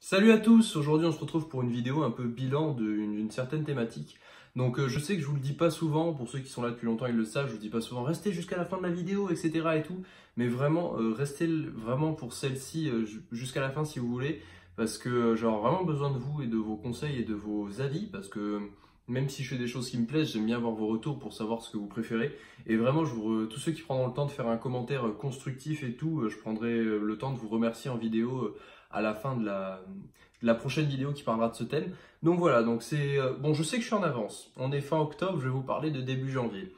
Salut à tous, aujourd'hui on se retrouve pour une vidéo un peu bilan d'une certaine thématique. Donc je sais que je vous le dis pas souvent, pour ceux qui sont là depuis longtemps ils le savent, je vous dis pas souvent restez jusqu'à la fin de la vidéo, etc. et tout. Mais vraiment, restez vraiment pour celle-ci jusqu'à la fin si vous voulez, parce que j'aurai vraiment besoin de vous et de vos conseils et de vos avis, parce que même si je fais des choses qui me plaisent, j'aime bien avoir vos retours pour savoir ce que vous préférez. Et vraiment, tous ceux qui prendront le temps de faire un commentaire constructif et tout, je prendrai le temps de vous remercier en vidéo à la fin de la prochaine vidéo qui parlera de ce thème. Donc voilà, donc c'est bon, je sais que je suis en avance. On est fin octobre, je vais vous parler de début janvier.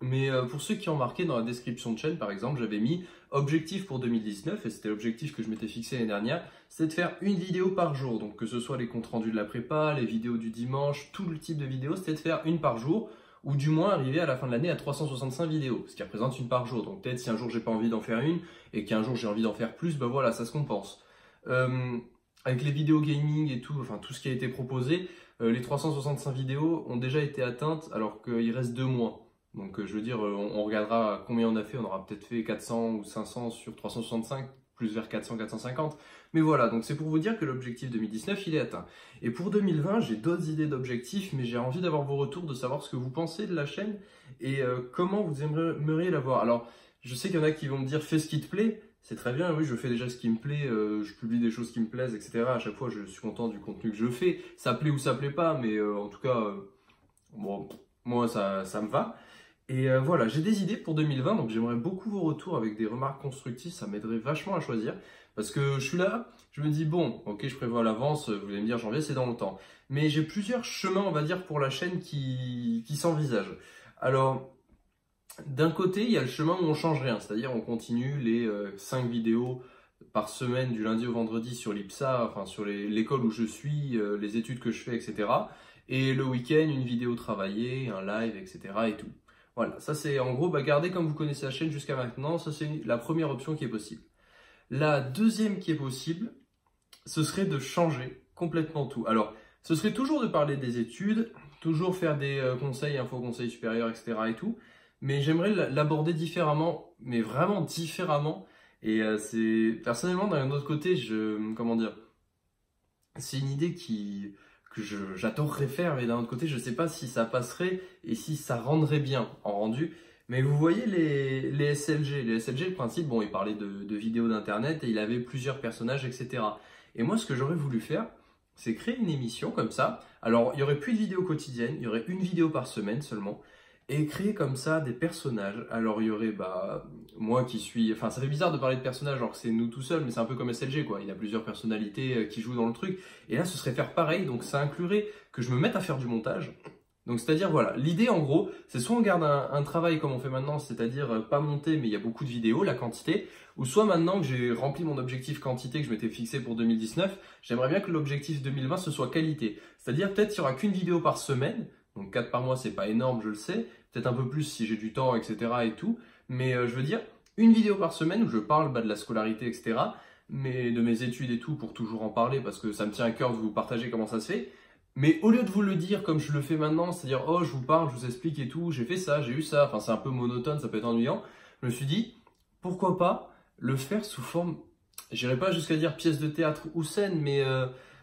Mais pour ceux qui ont marqué dans la description de chaîne, par exemple, j'avais mis objectif pour 2019, et c'était l'objectif que je m'étais fixé l'année dernière, c'est de faire une vidéo par jour. Donc que ce soit les comptes rendus de la prépa, les vidéos du dimanche, tout le type de vidéos, c'était de faire une par jour, ou du moins arriver à la fin de l'année à 365 vidéos, ce qui représente une par jour. Donc peut-être si un jour j'ai pas envie d'en faire une, et qu'un jour j'ai envie d'en faire plus, ben voilà, ça se compense. Avec les vidéos gaming et tout, enfin tout ce qui a été proposé, les 365 vidéos ont déjà été atteintes alors qu'il reste 2 mois. Donc je veux dire, on regardera combien on a fait, on aura peut-être fait 400 ou 500 sur 365, plus vers 400, 450. Mais voilà, donc c'est pour vous dire que l'objectif 2019, il est atteint. Et pour 2020, j'ai d'autres idées d'objectifs, mais j'ai envie d'avoir vos retours, de savoir ce que vous pensez de la chaîne et comment vous aimeriez la voir. Alors, je sais qu'il y en a qui vont me dire, fais ce qui te plaît. C'est très bien, oui, je fais déjà ce qui me plaît, je publie des choses qui me plaisent, etc. À chaque fois, je suis content du contenu que je fais. Ça plaît ou ça plaît pas, mais en tout cas, bon, moi, ça me va. Et voilà, j'ai des idées pour 2020, donc j'aimerais beaucoup vos retours avec des remarques constructives, ça m'aiderait vachement à choisir. Parce que je suis là, je me dis, bon, ok, je prévois à l'avance, vous allez me dire janvier, c'est dans longtemps. Mais j'ai plusieurs chemins, on va dire, pour la chaîne qui s'envisagent. Alors, d'un côté, il y a le chemin où on change rien, c'est-à-dire on continue les 5 vidéos par semaine du lundi au vendredi sur l'IPSA, enfin sur l'école où je suis, les études que je fais, etc. Et le week-end, une vidéo travaillée, un live, etc. et tout. Voilà, ça c'est en gros, garder comme vous connaissez la chaîne jusqu'à maintenant, ça c'est la première option qui est possible. La deuxième qui est possible, ce serait de changer complètement tout. Alors, ce serait toujours de parler des études, toujours faire des conseils, info, conseils supérieurs, etc. et tout, mais j'aimerais l'aborder différemment, mais vraiment différemment. Et c'est personnellement d'un autre côté, comment dire, c'est une idée que j'adorerais faire, mais d'un autre côté, je ne sais pas si ça passerait et si ça rendrait bien en rendu. Mais vous voyez les SLG. Les SLG, le principe, bon, il parlait de vidéos d'internet et il avait plusieurs personnages, etc. Et moi, ce que j'aurais voulu faire, c'est créer une émission comme ça. Alors, il n'y aurait plus de vidéos quotidiennes, il y aurait une vidéo par semaine seulement. Et créer comme ça des personnages. Alors, il y aurait, moi qui suis... Enfin, ça fait bizarre de parler de personnages alors que c'est nous tout seuls, mais c'est un peu comme SLG, quoi. Il y a plusieurs personnalités qui jouent dans le truc. Et là, ce serait faire pareil, donc ça inclurait que je me mette à faire du montage. Donc, c'est-à-dire, voilà, l'idée, en gros, c'est soit on garde un travail comme on fait maintenant, c'est-à-dire pas monter, mais il y a beaucoup de vidéos, la quantité, ou soit maintenant que j'ai rempli mon objectif quantité que je m'étais fixé pour 2019, j'aimerais bien que l'objectif 2020, ce soit qualité. C'est-à-dire, peut-être qu'il n'y aura qu'une vidéo par semaine, donc 4 par mois, c'est pas énorme, je le sais, peut-être un peu plus si j'ai du temps, etc. et tout, mais je veux dire, une vidéo par semaine où je parle de la scolarité, etc., mais de mes études et tout, pour toujours en parler, parce que ça me tient à cœur de vous partager comment ça se fait. Mais au lieu de vous le dire comme je le fais maintenant, c'est-à-dire, oh, je vous parle, je vous explique et tout, j'ai fait ça, j'ai eu ça, enfin, c'est un peu monotone, ça peut être ennuyant, je me suis dit, pourquoi pas le faire sous forme, j'irai pas jusqu'à dire pièce de théâtre ou scène, mais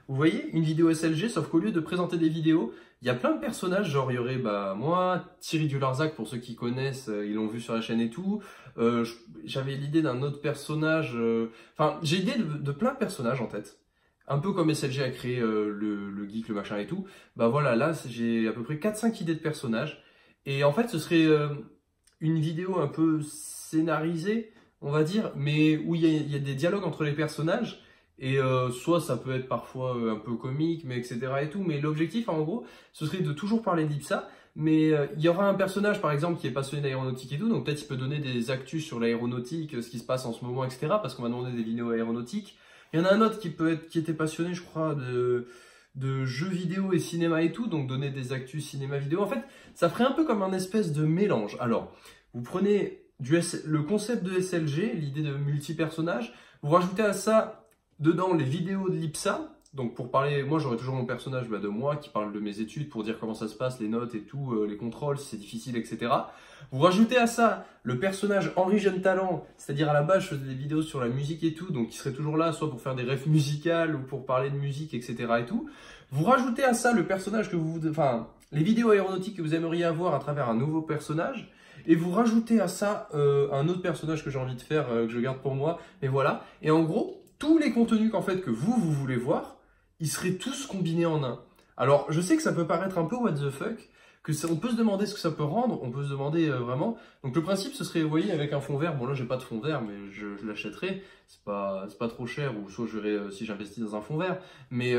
vous voyez, une vidéo SLG, sauf qu'au lieu de présenter des vidéos, il y a plein de personnages, genre il y aurait moi, Thierry Dularzac, pour ceux qui connaissent, ils l'ont vu sur la chaîne et tout, j'avais l'idée d'un autre personnage, enfin, j'ai l'idée de plein de personnages en tête. Un peu comme SLG a créé le geek, le machin et tout, voilà, là j'ai à peu près 4-5 idées de personnages. Et en fait ce serait une vidéo un peu scénarisée, on va dire, mais où il y a des dialogues entre les personnages. Et soit ça peut être parfois un peu comique, mais etc. et tout. Mais l'objectif en gros, ce serait de toujours parler d'IPSA. Mais il y aura un personnage par exemple qui est passionné d'aéronautique et tout, donc peut-être il peut donner des actus sur l'aéronautique, ce qui se passe en ce moment, etc. Parce qu'on va demander des vidéos aéronautiques. Il y en a un autre qui était passionné, je crois, de jeux vidéo et cinéma et tout, donc donner des actus cinéma vidéo. En fait, ça ferait un peu comme un espèce de mélange. Alors, vous prenez le concept de SLG, l'idée de multi-personnages, vous rajoutez à ça dedans les vidéos de l'IPSA, Donc pour parler, moi j'aurai toujours mon personnage de moi qui parle de mes études pour dire comment ça se passe, les notes et tout, les contrôles, si c'est difficile, etc. Vous rajoutez à ça le personnage Henri Jeune Talent, c'est-à-dire à la base je faisais des vidéos sur la musique et tout, donc il serait toujours là, soit pour faire des refs musicales ou pour parler de musique, etc. et tout. Vous rajoutez à ça le personnage que les vidéos aéronautiques que vous aimeriez avoir à travers un nouveau personnage, et vous rajoutez à ça un autre personnage que j'ai envie de faire, que je garde pour moi, mais voilà. Et en gros, tous les contenus qu'en fait que vous voulez voir, ils seraient tous combinés en un. Alors, je sais que ça peut paraître un peu what the fuck, on peut se demander ce que ça peut rendre, on peut se demander vraiment. Donc le principe, ce serait, vous voyez, avec un fond vert, bon là j'ai pas de fond vert, mais je l'achèterai, c'est pas trop cher, ou soit je verrai si j'investis dans un fond vert, mais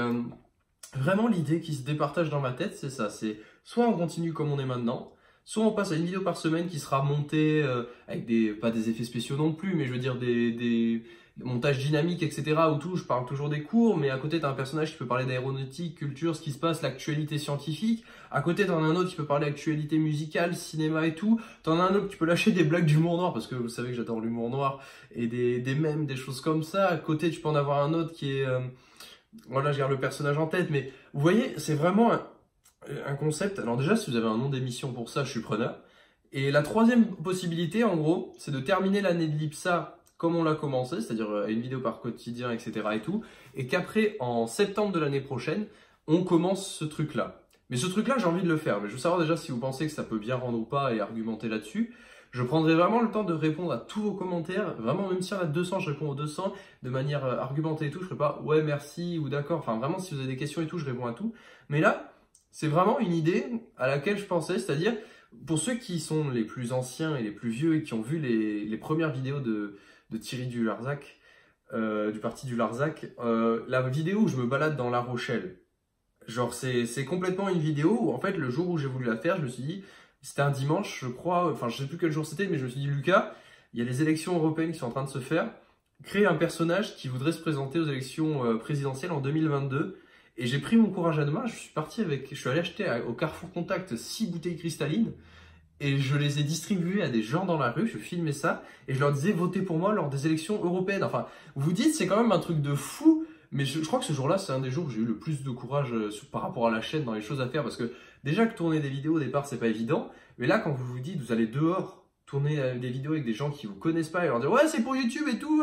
vraiment l'idée qui se départage dans ma tête, c'est ça, c'est soit on continue comme on est maintenant, soit on passe à une vidéo par semaine qui sera montée avec pas des effets spéciaux non plus, mais je veux dire des montages dynamiques, etc. où tout, je parle toujours des cours, mais à côté, tu as un personnage qui peut parler d'aéronautique, culture, ce qui se passe, l'actualité scientifique. À côté, tu en as un autre qui peut parler d'actualité musicale, cinéma et tout. Tu en as un autre qui peut lâcher des blagues d'humour noir, parce que vous savez que j'adore l'humour noir, et des mèmes, des choses comme ça. À côté, tu peux en avoir un autre qui est... voilà, je garde le personnage en tête, mais vous voyez, c'est vraiment un concept. Alors déjà, si vous avez un nom d'émission pour ça, je suis preneur. Et la troisième possibilité, en gros, c'est de terminer l'année de l'IPSA comme on l'a commencé, c'est-à-dire une vidéo par quotidien, etc. et tout, et qu'après, en septembre de l'année prochaine, on commence ce truc-là. Mais ce truc-là, j'ai envie de le faire, mais je veux savoir déjà si vous pensez que ça peut bien rendre ou pas et argumenter là-dessus. Je prendrai vraiment le temps de répondre à tous vos commentaires, vraiment même si on a 200, je réponds aux 200 de manière argumentée et tout, je ferai pas « ouais, merci » ou « d'accord », enfin vraiment si vous avez des questions et tout, je réponds à tout. Mais là, c'est vraiment une idée à laquelle je pensais, c'est-à-dire, pour ceux qui sont les plus anciens et les plus vieux et qui ont vu les premières vidéos de Thierry du Larzac, du parti du Larzac, la vidéo où je me balade dans La Rochelle. Genre, c'est complètement une vidéo où, en fait, le jour où j'ai voulu la faire, je me suis dit, c'était un dimanche, je crois, enfin, je sais plus quel jour c'était, mais je me suis dit, Lucas, il y a les élections européennes qui sont en train de se faire, créer un personnage qui voudrait se présenter aux élections présidentielles en 2022. Et j'ai pris mon courage à deux mains, je suis allé acheter au Carrefour Contact 6 bouteilles cristallines, et je les ai distribués à des gens dans la rue, je filmais ça, et je leur disais votez pour moi lors des élections européennes. Enfin, vous dites c'est quand même un truc de fou, mais je crois que ce jour-là, c'est un des jours où j'ai eu le plus de courage par rapport à la chaîne dans les choses à faire, parce que déjà que tourner des vidéos au départ, c'est pas évident, mais là, quand vous vous dites, vous allez dehors, tourner des vidéos avec des gens qui vous connaissent pas, et leur dire ouais, c'est pour YouTube et tout,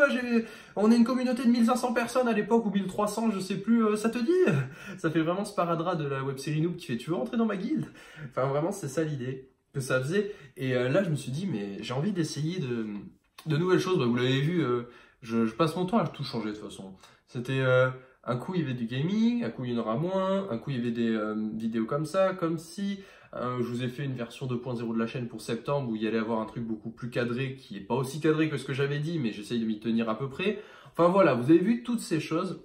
on est une communauté de 1500 personnes à l'époque, ou 1300, je sais plus, ça te dit? Ça fait vraiment ce sparadrap de la web-série Noob qui fait tu veux rentrer dans ma guilde? Enfin, vraiment, c'est ça l'idée que ça faisait. Et là, je me suis dit, mais j'ai envie d'essayer de nouvelles choses. Bah, vous l'avez vu, je passe mon temps à tout changer de toute façon. C'était un coup, il y avait du gaming, un coup, il y en aura moins, un coup, il y avait des vidéos comme ça, comme si. Je vous ai fait une version 2.0 de la chaîne pour septembre où il y allait avoir un truc beaucoup plus cadré, qui n'est pas aussi cadré que ce que j'avais dit, mais j'essaye de m'y tenir à peu près. Enfin voilà, vous avez vu toutes ces choses.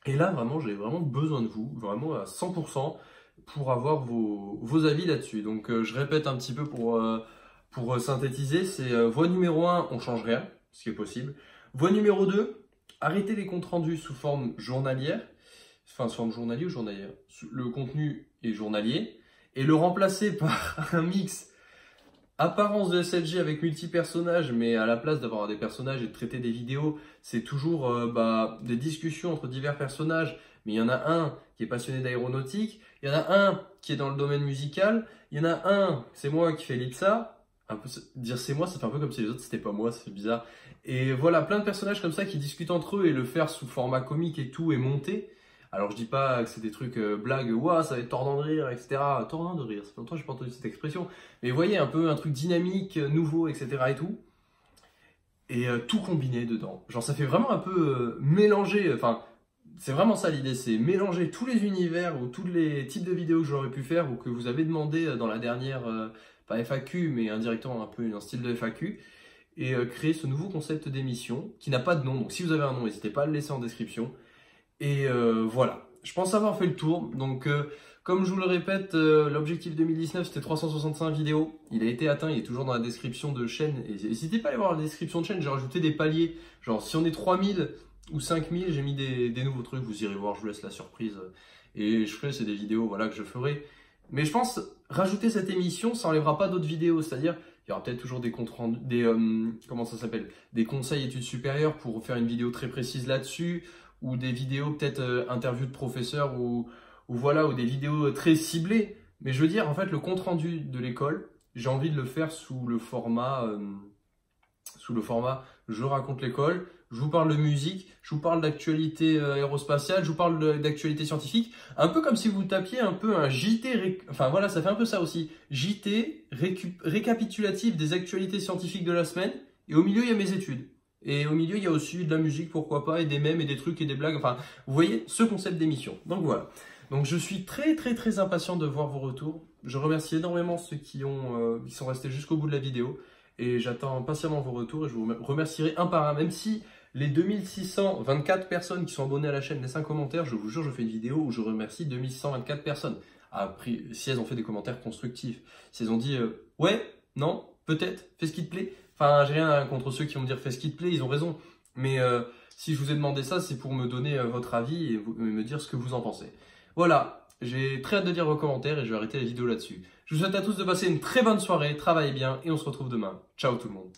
Et là, vraiment, j'ai vraiment besoin de vous, vraiment à 100%. Pour avoir vos avis là-dessus. Donc je répète un petit peu pour synthétiser, c'est voie numéro 1, on change rien, ce qui est possible. Voie numéro 2, arrêtez les comptes rendus sous forme journalière, enfin sous forme journalière ou journalière, le contenu est journalier, et le remplacer par un mix apparence de SLG avec multi-personnages, mais à la place d'avoir des personnages et de traiter des vidéos, c'est toujours des discussions entre divers personnages, mais il y en a un qui est passionné d'aéronautique, il y en a un qui est dans le domaine musical, il y en a un, c'est moi qui fais l'IPSA, un peu, dire c'est moi, ça fait un peu comme si les autres c'était pas moi, c'est bizarre. Et voilà, plein de personnages comme ça qui discutent entre eux et le faire sous format comique et tout est monté. Alors je dis pas que c'est des trucs blagues, ouah, ça va être tordant de rire, etc. Tordant de rire, ça fait longtemps que j'ai pas entendu cette expression. Mais vous voyez, un peu un truc dynamique, nouveau, etc. et tout. Et tout combiné dedans. Genre ça fait vraiment un peu mélanger, enfin, c'est vraiment ça l'idée, c'est mélanger tous les univers ou tous les types de vidéos que j'aurais pu faire ou que vous avez demandé dans la dernière, pas FAQ, mais indirectement un peu un style de FAQ. Et créer ce nouveau concept d'émission qui n'a pas de nom. Donc si vous avez un nom, n'hésitez pas à le laisser en description. Et voilà, je pense avoir fait le tour. Donc comme je vous le répète, l'objectif 2019 c'était 365 vidéos. Il a été atteint, il est toujours dans la description de chaîne. Et n'hésitez pas à aller voir la description de chaîne, j'ai rajouté des paliers. Genre si on est 3000 ou 5000, j'ai mis des nouveaux trucs, vous irez voir, je vous laisse la surprise. Et je ferai, c'est des vidéos voilà, que je ferai. Mais je pense, rajouter cette émission, ça n'enlèvera pas d'autres vidéos. C'est-à-dire, il y aura peut-être toujours des comptes rendus, comment ça s'appelle, des conseils études supérieures pour faire une vidéo très précise là-dessus, ou des vidéos peut-être interviews de professeurs ou voilà, ou des vidéos très ciblées. Mais je veux dire, en fait, le compte-rendu de l'école, j'ai envie de le faire sous le format je raconte l'école, je vous parle de musique, je vous parle d'actualité aérospatiale, je vous parle d'actualité scientifique, un peu comme si vous tapiez un peu un JT, enfin voilà, ça fait un peu ça aussi, JT récapitulatif des actualités scientifiques de la semaine, et au milieu il y a mes études. Et au milieu, il y a aussi de la musique, pourquoi pas, et des mèmes, et des trucs, et des blagues. Enfin, vous voyez ce concept d'émission. Donc voilà. Donc je suis très impatient de voir vos retours. Je remercie énormément ceux qui sont restés jusqu'au bout de la vidéo. Et j'attends patiemment vos retours et je vous remercierai un par un. Même si les 2624 personnes qui sont abonnées à la chaîne laissent un commentaire, je vous jure, je fais une vidéo où je remercie 2624 personnes. Après, si elles ont fait des commentaires constructifs, si elles ont dit ouais, non, peut-être, fais ce qui te plaît. Enfin, j'ai rien contre ceux qui vont me dire fais ce qui te plaît, ils ont raison. Mais si je vous ai demandé ça, c'est pour me donner votre avis et me dire ce que vous en pensez. Voilà, j'ai très hâte de lire vos commentaires et je vais arrêter la vidéo là-dessus. Je vous souhaite à tous de passer une très bonne soirée, travaillez bien et on se retrouve demain. Ciao tout le monde.